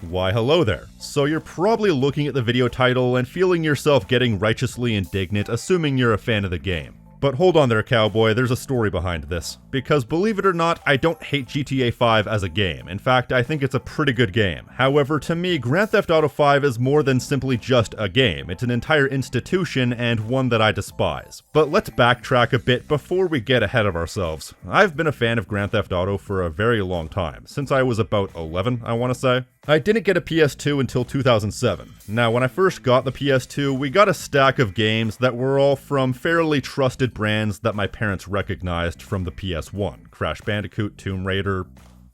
Why hello there. So you're probably looking at the video title and feeling yourself getting righteously indignant, assuming you're a fan of the game. But hold on there, cowboy, there's a story behind this. Because believe it or not, I don't hate GTA 5 as a game. In fact, I think it's a pretty good game. However, to me, Grand Theft Auto 5 is more than simply just a game. It's an entire institution and one that I despise. But let's backtrack a bit before we get ahead of ourselves. I've been a fan of Grand Theft Auto for a very long time, since I was about 11, I want to say. I didn't get a PS2 until 2007. Now, when I first got the PS2, we got a stack of games that were all from fairly trusted brands that my parents recognized from the PS1. Crash Bandicoot, Tomb Raider,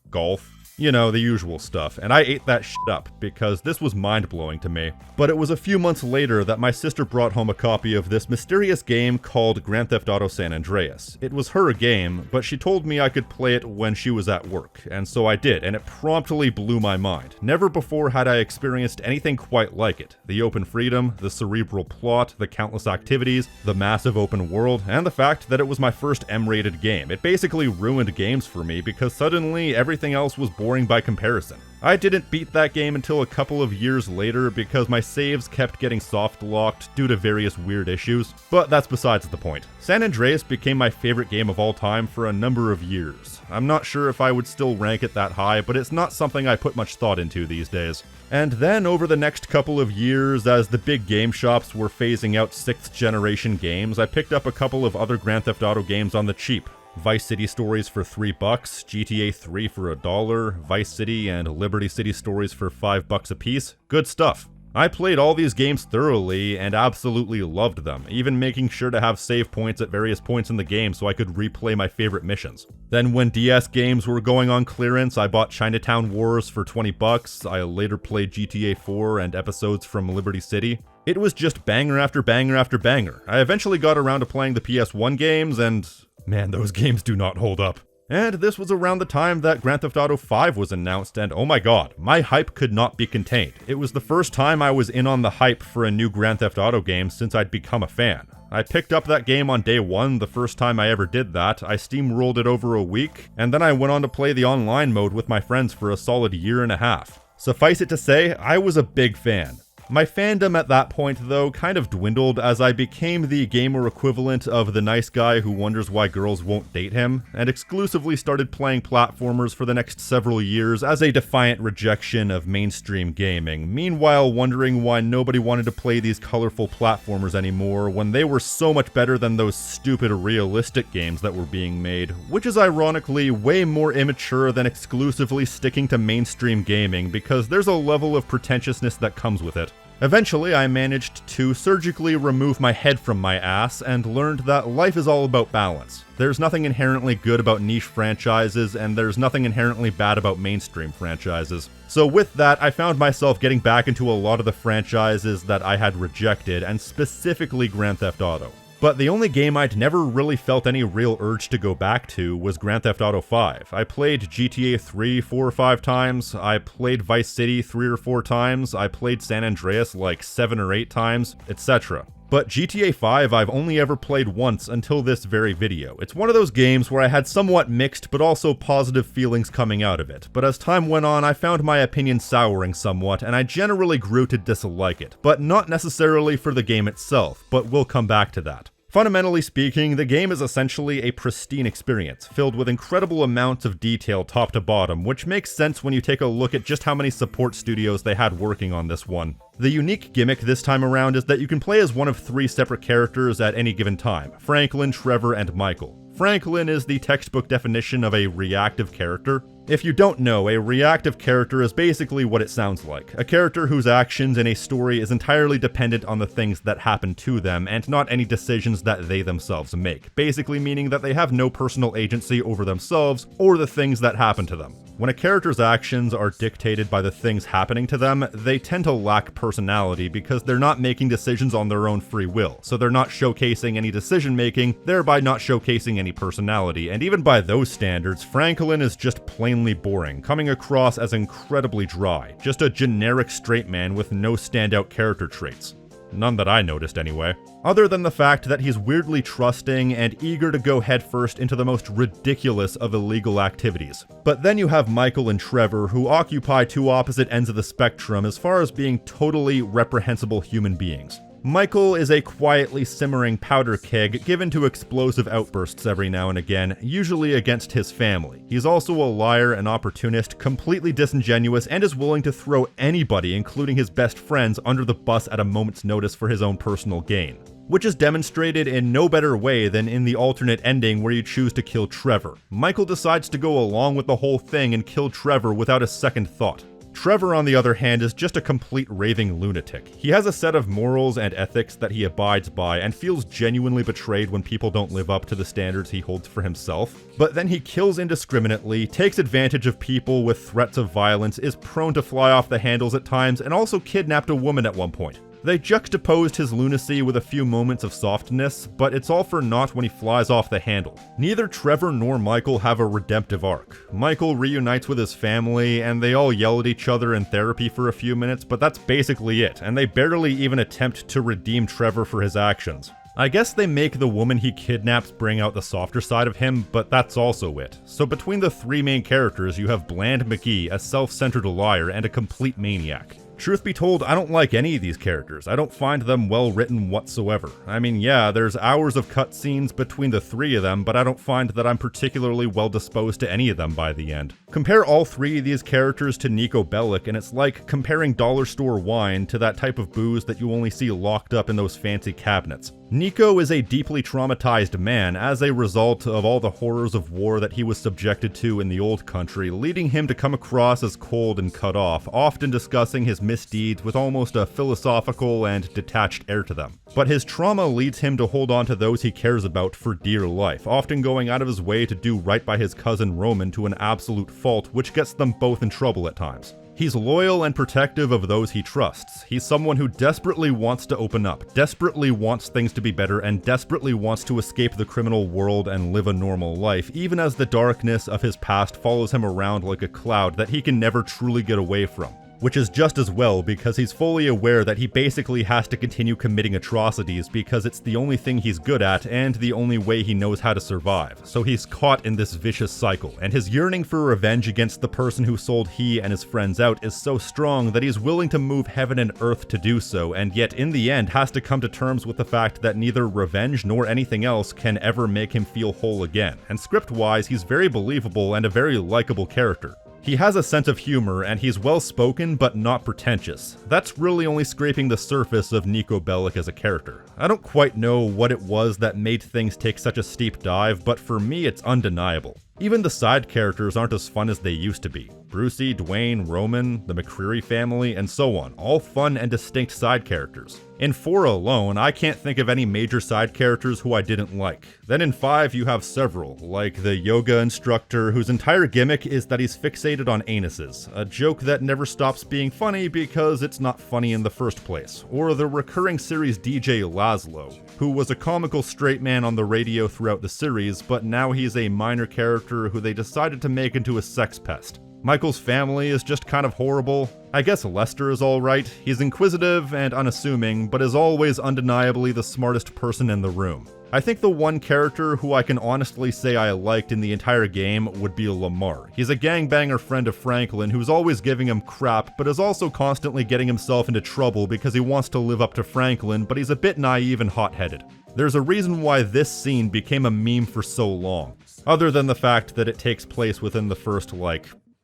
Golf. You know, the usual stuff, and I ate that shit up because this was mind-blowing to me. But it was a few months later that my sister brought home a copy of this mysterious game called Grand Theft Auto San Andreas. It was her game, but she told me I could play it when she was at work, and so I did, and it promptly blew my mind. Never before had I experienced anything quite like it. The open freedom, the cerebral plot, the countless activities, the massive open world, and the fact that it was my first M-rated game. It basically ruined games for me because suddenly everything else was boring by comparison. I didn't beat that game until a couple of years later because my saves kept getting soft-locked due to various weird issues, but that's besides the point. San Andreas became my favorite game of all time for a number of years. I'm not sure if I would still rank it that high, but it's not something I put much thought into these days. And then over the next couple of years, as the big game shops were phasing out 6th generation games, I picked up a couple of other Grand Theft Auto games on the cheap. Vice City Stories for $3, GTA 3 for $1, Vice City and Liberty City Stories for $5 a piece. Good stuff. I played all these games thoroughly and absolutely loved them, even making sure to have save points at various points in the game so I could replay my favorite missions. Then when DS games were going on clearance, I bought Chinatown Wars for $20. I later played GTA 4 and episodes from Liberty City. It was just banger after banger after banger. I eventually got around to playing the PS1 games and man, those games do not hold up. And this was around the time that Grand Theft Auto 5 was announced, and oh my god, my hype could not be contained. It was the first time I was in on the hype for a new Grand Theft Auto game since I'd become a fan. I picked up that game on day one, the first time I ever did that. I steamrolled it over a week, and then I went on to play the online mode with my friends for a solid year and a half. Suffice it to say, I was a big fan. My fandom at that point, though, kind of dwindled as I became the gamer equivalent of the nice guy who wonders why girls won't date him, and exclusively started playing platformers for the next several years as a defiant rejection of mainstream gaming, meanwhile wondering why nobody wanted to play these colorful platformers anymore when they were so much better than those stupid realistic games that were being made, which is ironically way more immature than exclusively sticking to mainstream gaming because there's a level of pretentiousness that comes with it. Eventually, I managed to surgically remove my head from my ass and learned that life is all about balance. There's nothing inherently good about niche franchises, and there's nothing inherently bad about mainstream franchises. So with that, I found myself getting back into a lot of the franchises that I had rejected, and specifically Grand Theft Auto. But the only game I'd never really felt any real urge to go back to was Grand Theft Auto 5. I played GTA 3 4 or 5 times, I played Vice City 3 or 4 times, I played San Andreas like 7 or 8 times, etc. But GTA 5 I've only ever played once until this very video. It's one of those games where I had somewhat mixed but also positive feelings coming out of it. But as time went on, I found my opinion souring somewhat, and I generally grew to dislike it. But not necessarily for the game itself, but we'll come back to that. Fundamentally speaking, the game is essentially a pristine experience, filled with incredible amounts of detail top to bottom, which makes sense when you take a look at just how many support studios they had working on this one. The unique gimmick this time around is that you can play as one of 3 separate characters at any given time: Franklin, Trevor, and Michael. Franklin is the textbook definition of a reactive character. If you don't know, a reactive character is basically what it sounds like. A character whose actions in a story is entirely dependent on the things that happen to them, and not any decisions that they themselves make. Basically meaning that they have no personal agency over themselves or the things that happen to them. When a character's actions are dictated by the things happening to them, they tend to lack personality because they're not making decisions on their own free will, so they're not showcasing any decision making, thereby not showcasing any personality, and even by those standards, Franklin is just plainly boring, coming across as incredibly dry, just a generic straight man with no standout character traits. None that I noticed anyway. Other than the fact that he's weirdly trusting and eager to go headfirst into the most ridiculous of illegal activities. But then you have Michael and Trevor, who occupy two opposite ends of the spectrum as far as being totally reprehensible human beings. Michael is a quietly simmering powder keg given to explosive outbursts every now and again, usually against his family. He's also a liar and opportunist, completely disingenuous, and is willing to throw anybody, including his best friends, under the bus at a moment's notice for his own personal gain. Which is demonstrated in no better way than in the alternate ending where you choose to kill Trevor. Michael decides to go along with the whole thing and kill Trevor without a second thought. Trevor, on the other hand, is just a complete raving lunatic. He has a set of morals and ethics that he abides by and feels genuinely betrayed when people don't live up to the standards he holds for himself. But then he kills indiscriminately, takes advantage of people with threats of violence, is prone to fly off the handles at times, and also kidnapped a woman at one point. They juxtaposed his lunacy with a few moments of softness, but it's all for naught when he flies off the handle. Neither Trevor nor Michael have a redemptive arc. Michael reunites with his family, and they all yell at each other in therapy for a few minutes, but that's basically it, and they barely even attempt to redeem Trevor for his actions. I guess they make the woman he kidnaps bring out the softer side of him, but that's also it. So between the three main characters, you have Bland McGee, a self-centered liar, and a complete maniac. Truth be told, I don't like any of these characters. I don't find them well written whatsoever. I mean, yeah, there's hours of cutscenes between the three of them, but I don't find that I'm particularly well disposed to any of them by the end. Compare all three of these characters to Nico Bellic, and it's like comparing dollar store wine to that type of booze that you only see locked up in those fancy cabinets. Nico is a deeply traumatized man as a result of all the horrors of war that he was subjected to in the old country, leading him to come across as cold and cut off, often discussing his misdeeds with almost a philosophical and detached air to them. But his trauma leads him to hold on to those he cares about for dear life, often going out of his way to do right by his cousin Roman to an absolute fault, which gets them both in trouble at times. He's loyal and protective of those he trusts. He's someone who desperately wants to open up, desperately wants things to be better, and desperately wants to escape the criminal world and live a normal life, even as the darkness of his past follows him around like a cloud that he can never truly get away from. Which is just as well because he's fully aware that he basically has to continue committing atrocities because it's the only thing he's good at and the only way he knows how to survive. So he's caught in this vicious cycle, and his yearning for revenge against the person who sold he and his friends out is so strong that he's willing to move heaven and earth to do so, and yet in the end has to come to terms with the fact that neither revenge nor anything else can ever make him feel whole again. And script-wise, he's very believable and a very likable character. He has a sense of humor, and he's well-spoken but not pretentious. That's really only scraping the surface of Nico Bellic as a character. I don't quite know what it was that made things take such a steep dive, but for me it's undeniable. Even the side characters aren't as fun as they used to be. Brucey, Dwayne, Roman, the McCreary family, and so on, all fun and distinct side characters. In 4 alone, I can't think of any major side characters who I didn't like. Then in 5 you have several, like the yoga instructor whose entire gimmick is that he's fixated on anuses, a joke that never stops being funny because it's not funny in the first place. Or the recurring series DJ Laszlo, who was a comical straight man on the radio throughout the series, but now he's a minor character who they decided to make into a sex pest. Michael's family is just kind of horrible. I guess Lester is alright. He's inquisitive and unassuming, but is always undeniably the smartest person in the room. I think the one character who I can honestly say I liked in the entire game would be Lamar. He's a gangbanger friend of Franklin who's always giving him crap, but is also constantly getting himself into trouble because he wants to live up to Franklin, but he's a bit naive and hot-headed. There's a reason why this scene became a meme for so long, other than the fact that it takes place within the first,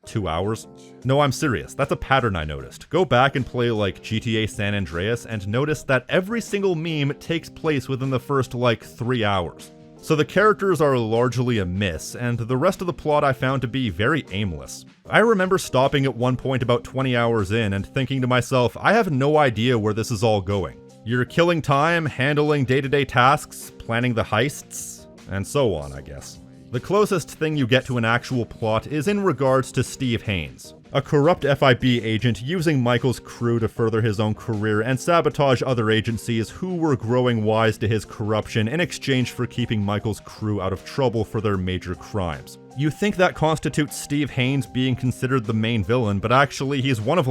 2 hours? No, I'm serious. That's a pattern I noticed. Go back and play GTA San Andreas and notice that every single meme takes place within the first 3 hours. So the characters are largely a miss, and the rest of the plot I found to be very aimless. I remember stopping at one point about 20 hours in and thinking to myself, I have no idea where this is all going. You're killing time, handling day-to-day tasks, planning the heists, and so on, I guess. The closest thing you get to an actual plot is in regards to Steve Haynes, a corrupt FIB agent using Michael's crew to further his own career and sabotage other agencies who were growing wise to his corruption in exchange for keeping Michael's crew out of trouble for their major crimes. You think that constitutes Steve Haynes being considered the main villain, but actually he's one of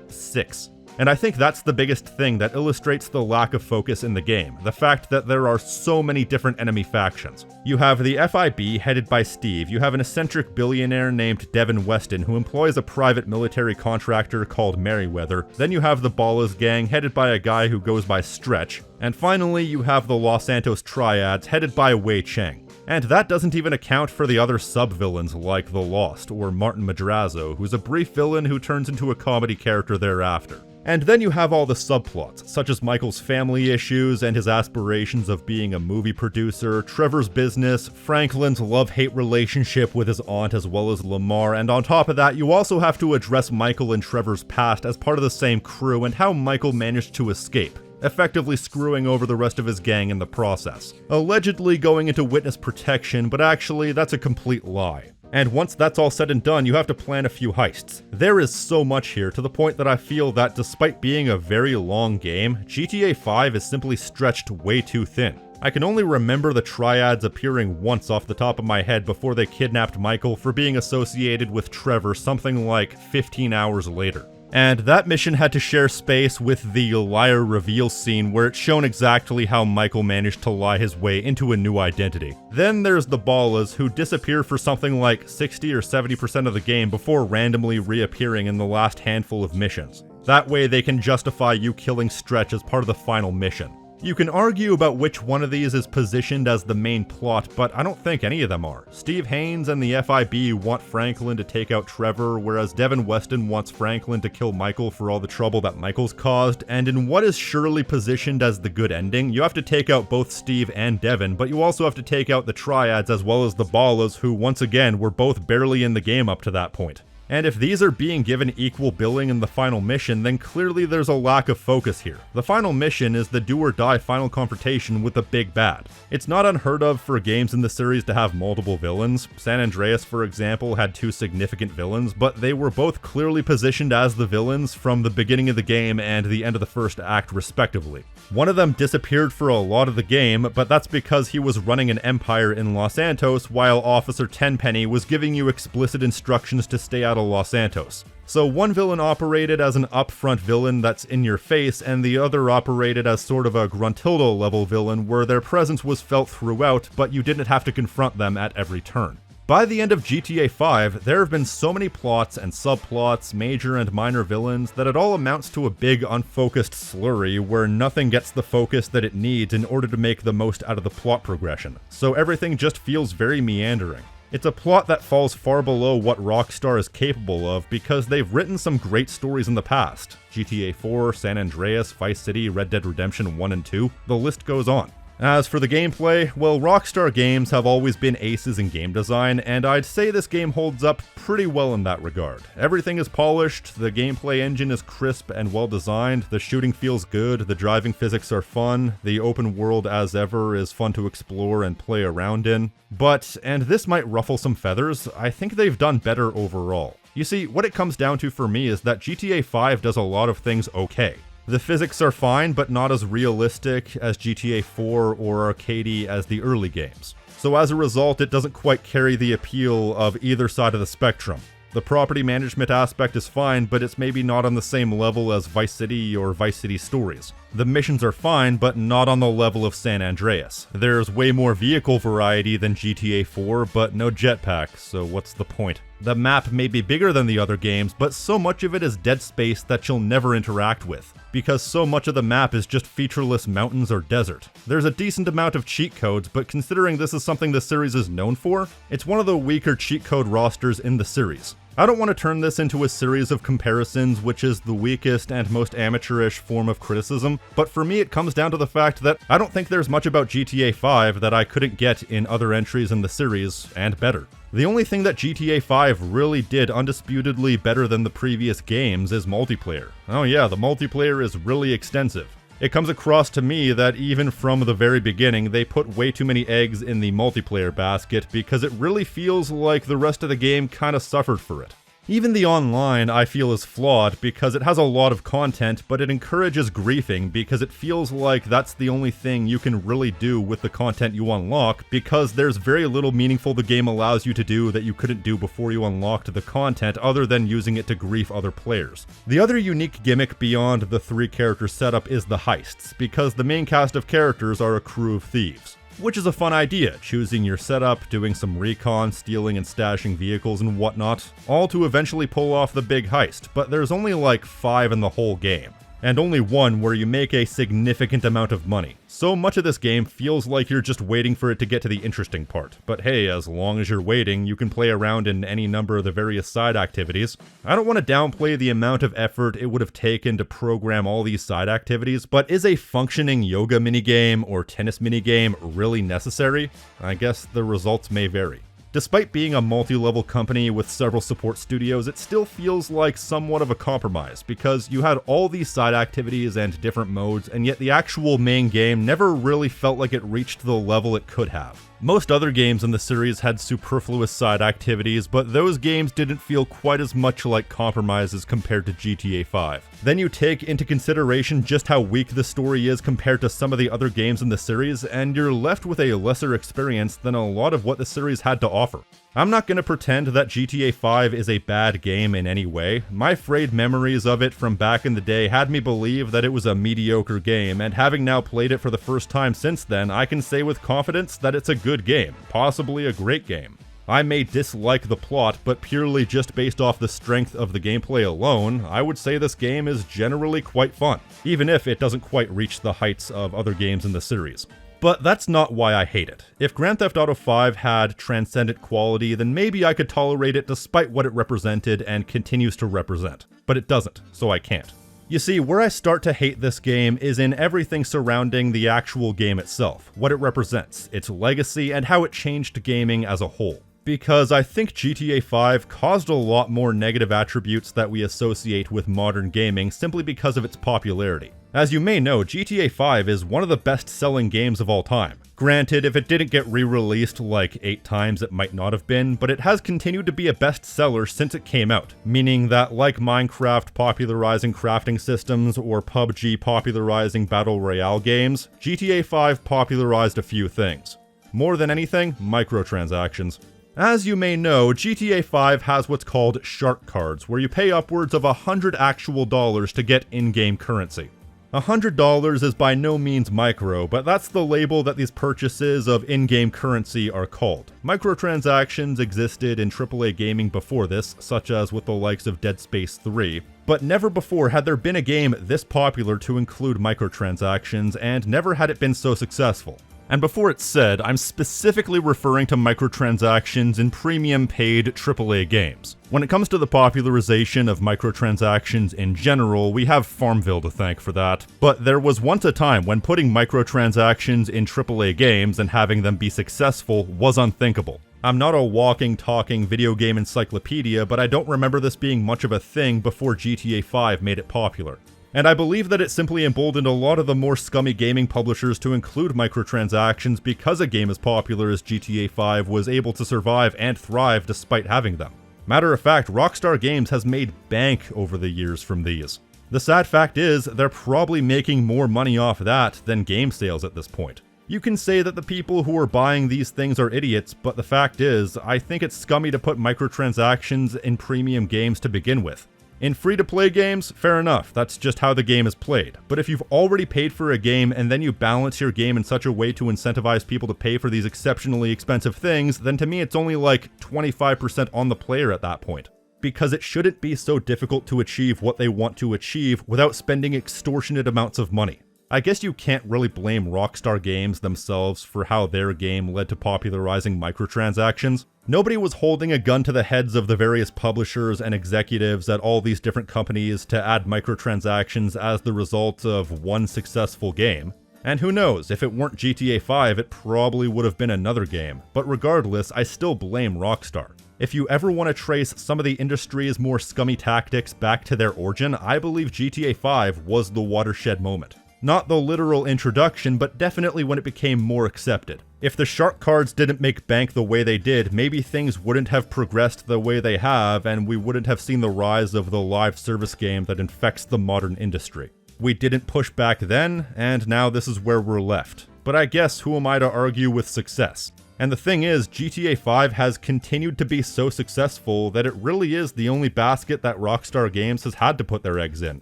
6. And I think that's the biggest thing that illustrates the lack of focus in the game, the fact that there are so many different enemy factions. You have the FIB headed by Steve, you have an eccentric billionaire named Devin Weston who employs a private military contractor called Merryweather, then you have the Ballas gang headed by a guy who goes by Stretch, and finally you have the Los Santos Triads headed by Wei Cheng. And that doesn't even account for the other sub-villains like the Lost or Martin Madrazo, who's a brief villain who turns into a comedy character thereafter. And then you have all the subplots, such as Michael's family issues and his aspirations of being a movie producer, Trevor's business, Franklin's love-hate relationship with his aunt as well as Lamar, and on top of that you also have to address Michael and Trevor's past as part of the same crew and how Michael managed to escape, effectively screwing over the rest of his gang in the process. Allegedly going into witness protection, but actually that's a complete lie. And once that's all said and done, you have to plan a few heists. There is so much here, to the point that I feel that despite being a very long game, GTA 5 is simply stretched way too thin. I can only remember the Triads appearing once off the top of my head before they kidnapped Michael for being associated with Trevor something like 15 hours later. And that mission had to share space with the liar reveal scene where it's shown exactly how Michael managed to lie his way into a new identity. Then there's the Ballas, who disappear for something like 60 or 70% of the game before randomly reappearing in the last handful of missions. That way they can justify you killing Stretch as part of the final mission. You can argue about which one of these is positioned as the main plot, but I don't think any of them are. Steve Haynes and the FIB want Franklin to take out Trevor, whereas Devin Weston wants Franklin to kill Michael for all the trouble that Michael's caused, and in what is surely positioned as the good ending, you have to take out both Steve and Devin, but you also have to take out the Triads as well as the Ballas, who once again were both barely in the game up to that point. And if these are being given equal billing in the final mission, then clearly there's a lack of focus here. The final mission is the do-or-die final confrontation with the big bad. It's not unheard of for games in the series to have multiple villains. San Andreas, for example, had 2 significant villains, but they were both clearly positioned as the villains from the beginning of the game and the end of the first act, respectively. One of them disappeared for a lot of the game, but that's because he was running an empire in Los Santos while Officer Tenpenny was giving you explicit instructions to stay out of Los Santos. So one villain operated as an upfront villain that's in your face, and the other operated as sort of a Gruntilda level villain where their presence was felt throughout, but you didn't have to confront them at every turn. By the end of GTA 5, there have been so many plots and subplots, major and minor villains, that it all amounts to a big unfocused slurry where nothing gets the focus that it needs in order to make the most out of the plot progression. So everything just feels very meandering. It's a plot that falls far below what Rockstar is capable of because they've written some great stories in the past. GTA 4, San Andreas, Vice City, Red Dead Redemption 1 and 2, the list goes on. As for the gameplay, well, Rockstar games have always been aces in game design, and I'd say this game holds up pretty well in that regard. Everything is polished, the gameplay engine is crisp and well designed, the shooting feels good, the driving physics are fun, the open world as ever is fun to explore and play around in. But, and this might ruffle some feathers, I think they've done better overall. You see, what it comes down to for me is that GTA 5 does a lot of things okay. The physics are fine, but not as realistic as GTA 4 or arcadey as the early games. So as a result, it doesn't quite carry the appeal of either side of the spectrum. The property management aspect is fine, but it's maybe not on the same level as Vice City or Vice City Stories. The missions are fine, but not on the level of San Andreas. There's way more vehicle variety than GTA 4, but no jetpack, so what's the point? The map may be bigger than the other games, but so much of it is dead space that you'll never interact with, because so much of the map is just featureless mountains or desert. There's a decent amount of cheat codes, but considering this is something the series is known for, it's one of the weaker cheat code rosters in the series. I don't want to turn this into a series of comparisons, which is the weakest and most amateurish form of criticism, but for me it comes down to the fact that I don't think there's much about GTA 5 that I couldn't get in other entries in the series, and better. The only thing that GTA 5 really did undisputedly better than the previous games is multiplayer. Oh yeah, the multiplayer is really extensive. It comes across to me that even from the very beginning, they put way too many eggs in the multiplayer basket because it really feels like the rest of the game kinda suffered for it. Even the online, I feel, is flawed because it has a lot of content, but it encourages griefing because it feels like that's the only thing you can really do with the content you unlock, because there's very little meaningful the game allows you to do that you couldn't do before you unlocked the content other than using it to grief other players. The other unique gimmick beyond the 3-character setup is the heists, because the main cast of characters are a crew of thieves. Which is a fun idea, choosing your setup, doing some recon, stealing and stashing vehicles and whatnot, all to eventually pull off the big heist, but there's only like 5 in the whole game, and only one where you make a significant amount of money. So much of this game feels like you're just waiting for it to get to the interesting part, but hey, as long as you're waiting, you can play around in any number of the various side activities. I don't want to downplay the amount of effort it would have taken to program all these side activities, but is a functioning yoga minigame or tennis minigame really necessary? I guess the results may vary. Despite being a multi-level company with several support studios, it still feels like somewhat of a compromise, because you had all these side activities and different modes, and yet the actual main game never really felt like it reached the level it could have. Most other games in the series had superfluous side activities, but those games didn't feel quite as much like compromises compared to GTA 5. Then you take into consideration just how weak the story is compared to some of the other games in the series, and you're left with a lesser experience than a lot of what the series had to offer. I'm not going to pretend that GTA 5 is a bad game in any way. My frayed memories of it from back in the day had me believe that it was a mediocre game, and having now played it for the first time since then, I can say with confidence that it's a good game, possibly a great game. I may dislike the plot, but purely just based off the strength of the gameplay alone, I would say this game is generally quite fun, even if it doesn't quite reach the heights of other games in the series. But that's not why I hate it. If Grand Theft Auto 5 had transcendent quality, then maybe I could tolerate it despite what it represented and continues to represent. But it doesn't, so I can't. You see, where I start to hate this game is in everything surrounding the actual game itself, what it represents, its legacy, and how it changed gaming as a whole. Because I think GTA 5 caused a lot more negative attributes that we associate with modern gaming simply because of its popularity. As you may know, GTA 5 is one of the best-selling games of all time. Granted, if it didn't get re-released like 8 times, it might not have been, but it has continued to be a bestseller since it came out, meaning that like Minecraft popularizing crafting systems or PUBG popularizing battle royale games, GTA 5 popularized a few things. More than anything, microtransactions. As you may know, GTA 5 has what's called shark cards, where you pay upwards of $100 actual dollars to get in-game currency. $100 is by no means micro, but that's the label that these purchases of in-game currency are called. Microtransactions existed in AAA gaming before this, such as with the likes of Dead Space 3, but never before had there been a game this popular to include microtransactions, and never had it been so successful. And before it's said, I'm specifically referring to microtransactions in premium paid AAA games. When it comes to the popularization of microtransactions in general, we have Farmville to thank for that. But there was once a time when putting microtransactions in AAA games and having them be successful was unthinkable. I'm not a walking, talking video game encyclopedia, but I don't remember this being much of a thing before GTA 5 made it popular. And I believe that it simply emboldened a lot of the more scummy gaming publishers to include microtransactions because a game as popular as GTA 5 was able to survive and thrive despite having them. Matter of fact, Rockstar Games has made bank over the years from these. The sad fact is, they're probably making more money off that than game sales at this point. You can say that the people who are buying these things are idiots, but the fact is, I think it's scummy to put microtransactions in premium games to begin with. In free-to-play games, fair enough, that's just how the game is played. But if you've already paid for a game and then you balance your game in such a way to incentivize people to pay for these exceptionally expensive things, then to me it's only like 25% on the player at that point. Because it shouldn't be so difficult to achieve what they want to achieve without spending extortionate amounts of money. I guess you can't really blame Rockstar Games themselves for how their game led to popularizing microtransactions. Nobody was holding a gun to the heads of the various publishers and executives at all these different companies to add microtransactions as the result of one successful game. And who knows, if it weren't GTA 5, it probably would have been another game. But regardless, I still blame Rockstar. If you ever want to trace some of the industry's more scummy tactics back to their origin, I believe GTA 5 was the watershed moment. Not the literal introduction, but definitely when it became more accepted. If the shark cards didn't make bank the way they did, maybe things wouldn't have progressed the way they have, and we wouldn't have seen the rise of the live service game that infects the modern industry. We didn't push back then, and now this is where we're left. But I guess who am I to argue with success? And the thing is, GTA 5 has continued to be so successful that it really is the only basket that Rockstar Games has had to put their eggs in.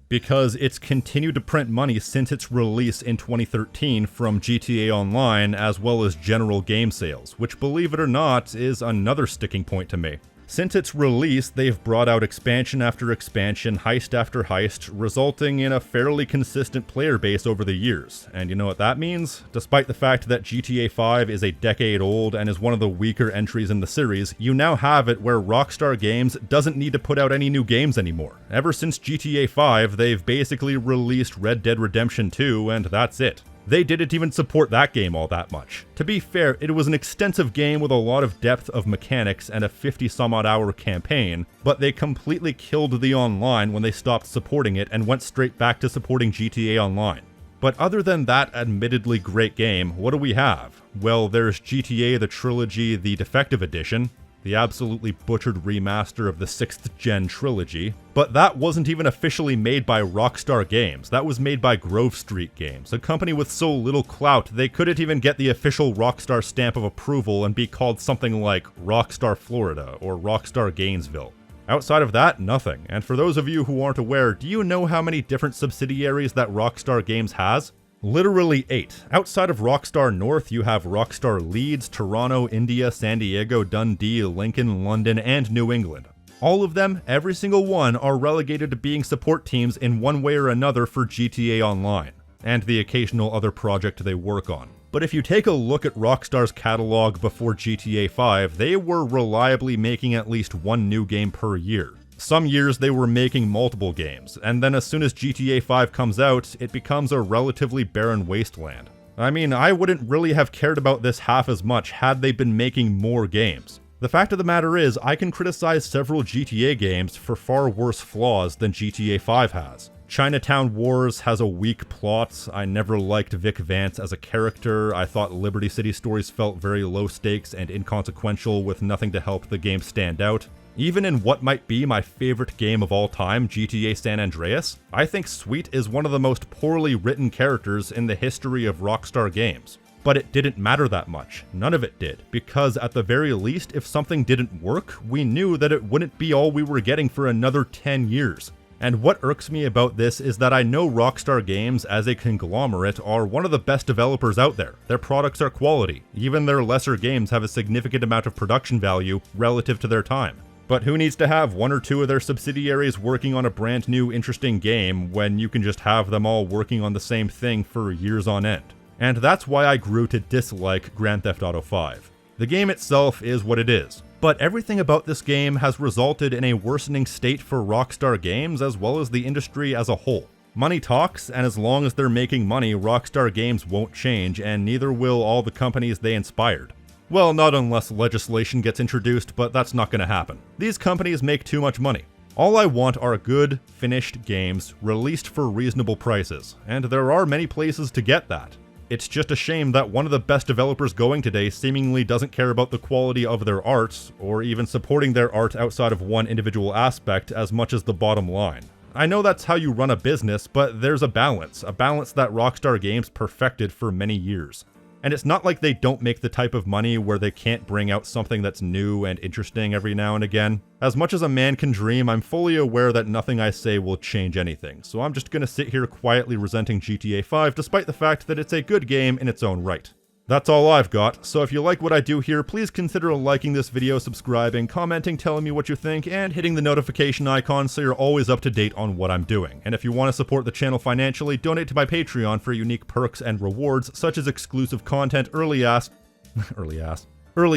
Because it's continued to print money since its release in 2013 from GTA Online as well as general game sales, which, believe it or not, is another sticking point to me. Since its release, they've brought out expansion after expansion, heist after heist, resulting in a fairly consistent player base over the years. And you know what that means? Despite the fact that GTA 5 is a decade old and is one of the weaker entries in the series, you now have it where Rockstar Games doesn't need to put out any new games anymore. Ever since GTA 5, they've basically released Red Dead Redemption 2, and that's it. They didn't even support that game all that much. To be fair, it was an extensive game with a lot of depth of mechanics and a 50-some-odd hour campaign, but they completely killed the online when they stopped supporting it and went straight back to supporting GTA Online. But other than that admittedly great game, what do we have? Well, there's GTA the Trilogy, the Defective Edition, the absolutely butchered remaster of the 6th Gen trilogy, but that wasn't even officially made by Rockstar Games. That was made by Grove Street Games, a company with so little clout they couldn't even get the official Rockstar stamp of approval and be called something like Rockstar Florida or Rockstar Gainesville. Outside of that, nothing. And for those of you who aren't aware, do you know how many different subsidiaries that Rockstar Games has? Literally 8. Outside of Rockstar North, you have Rockstar Leeds, Toronto, India, San Diego, Dundee, Lincoln, London, and New England. All of them, every single one, are relegated to being support teams in one way or another for GTA Online, and the occasional other project they work on. But if you take a look at Rockstar's catalog before GTA 5, they were reliably making at least one new game per year. Some years they were making multiple games, and then as soon as GTA 5 comes out, it becomes a relatively barren wasteland. I mean, I wouldn't really have cared about this half as much had they been making more games. The fact of the matter is, I can criticize several GTA games for far worse flaws than GTA 5 has. Chinatown Wars has a weak plot. I never liked Vic Vance as a character. I thought Liberty City Stories felt very low stakes and inconsequential with nothing to help the game stand out. Even in what might be my favorite game of all time, GTA San Andreas, I think Sweet is one of the most poorly written characters in the history of Rockstar Games. But it didn't matter that much. None of it did, because at the very least, if something didn't work, we knew that it wouldn't be all we were getting for another 10 years. And what irks me about this is that I know Rockstar Games as a conglomerate are one of the best developers out there. Their products are quality. Even their lesser games have a significant amount of production value relative to their time. But who needs to have one or two of their subsidiaries working on a brand new interesting game when you can just have them all working on the same thing for years on end? And that's why I grew to dislike Grand Theft Auto 5. The game itself is what it is, but everything about this game has resulted in a worsening state for Rockstar Games as well as the industry as a whole. Money talks, and as long as they're making money, Rockstar Games won't change, and neither will all the companies they inspired. Well, not unless legislation gets introduced, but that's not going to happen. These companies make too much money. All I want are good, finished games released for reasonable prices, and there are many places to get that. It's just a shame that one of the best developers going today seemingly doesn't care about the quality of their art, or even supporting their art outside of one individual aspect as much as the bottom line. I know that's how you run a business, but there's a balance that Rockstar Games perfected for many years. And it's not like they don't make the type of money where they can't bring out something that's new and interesting every now and again. As much as a man can dream, I'm fully aware that nothing I say will change anything, so I'm just gonna sit here quietly resenting GTA 5 despite the fact that it's a good game in its own right. That's all I've got, so if you like what I do here, please consider liking this video, subscribing, commenting, telling me what you think, and hitting the notification icon so you're always up to date on what I'm doing. And if you want to support the channel financially, donate to my Patreon for unique perks and rewards, such as exclusive content, early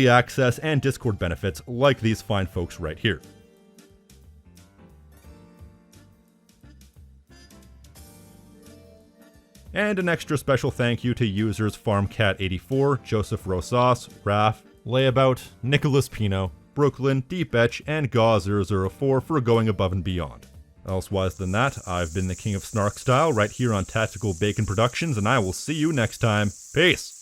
access, and Discord benefits, like these fine folks right here. And an extra special thank you to users FarmCat84, Joseph Rosas, Raaf, Leyabout, Nicholas Pino, Brooklyn, Bettch, and Gaw004 for going above and beyond. Elsewise than that, I've been the King of Snark Style right here on Tactical Bacon Productions, and I will see you next time. Peace!